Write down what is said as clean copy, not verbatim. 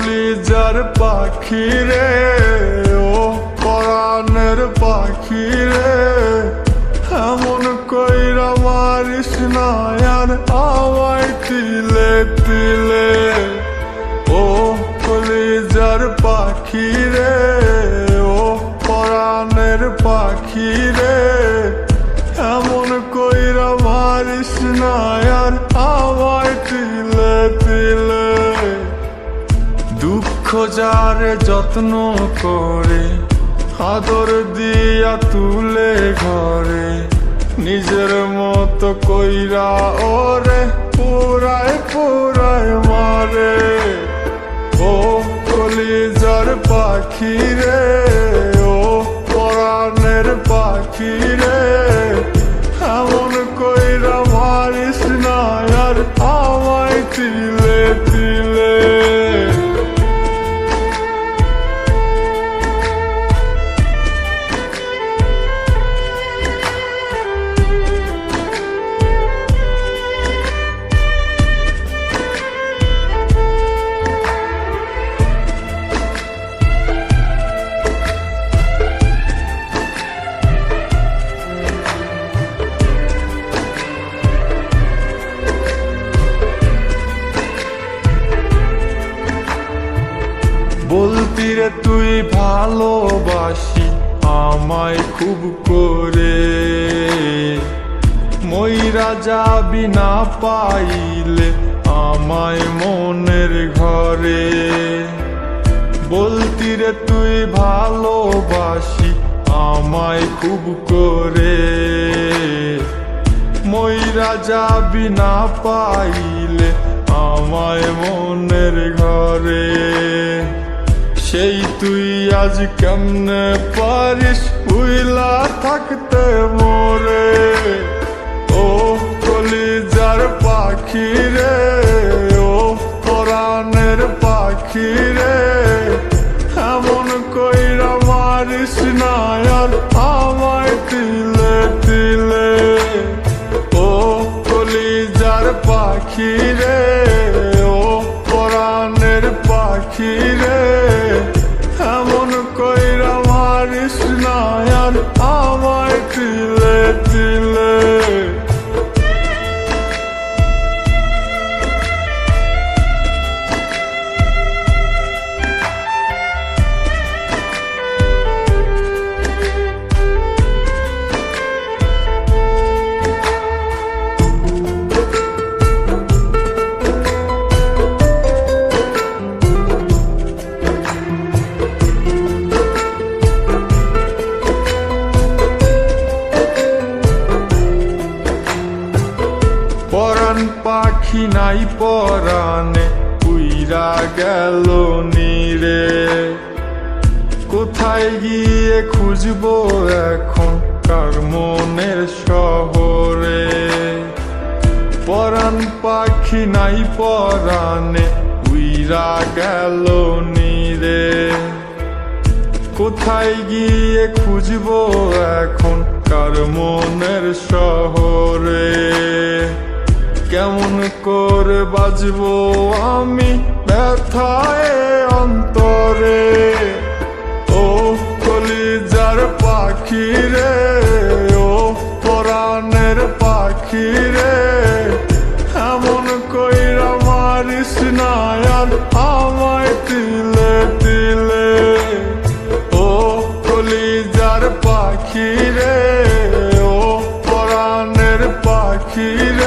কলিজার পাখি রে, ও পরাণের পাখি রে, এমন কইরা মারিস না আর আমায় তিলে তিলে। ও কলিজার পাখি রে, ও পরাণের পাখি রে, এমন কইরা মারিস না আর আমায় তিলে তিলে। দুঃখ যারে যত্ন করে আদর দিয়া তুলে ঘরে, নিজের মতো কইরা ওরে পুরায় পুরায় মারে। ও কলিজার পাখি রে, ও পরাণের পাখি রে, এমন কইরা মারিস না আর আমায় তিলে তিলে। বলতি রে তুই ভালোবাসি আমায় খুব করে, মইরা যাবি না পাইলে আমায় মনের ঘরে। বলতি রে তুই ভালোবাসি আমায় খুব করে, মইরা যাবি না পাইলে আমায় মনের ঘরে। সেই তুই আজ কেমনে পারিস ভুইলা থাকতে মোরে। ও কলিজার পাখি রে, ও পরাণের পাখি রে, এমন কইরা মারিস না আর আমায় তিলে তিলে। ও কলিজার পাখি রে, ও পরাণের পাখি রে, এমন কইরা মারিস না আর আমায় তিলে তিলে। পরাণ পাখি নাই পরাণে উইরা গেল নীরে, কোথায় গিয়ে খুঁজবো এখন কার মনের শহরে। পরাণ পাখি নাই পরাণে উইরা গেল নীরে, কোথায় গিয়ে খুঁজবো এখন কার মনের শহরে। কেমন করে বাজবো আমি ব্যথায় অন্তরে। ও কলিজার পাখি রে, ও পরাণের পাখি রে, এমন কইরা মারিস না আর আমায় তিলে তিলে। ও কলিজার পাখি রে, ও পরাণের পাখি রে,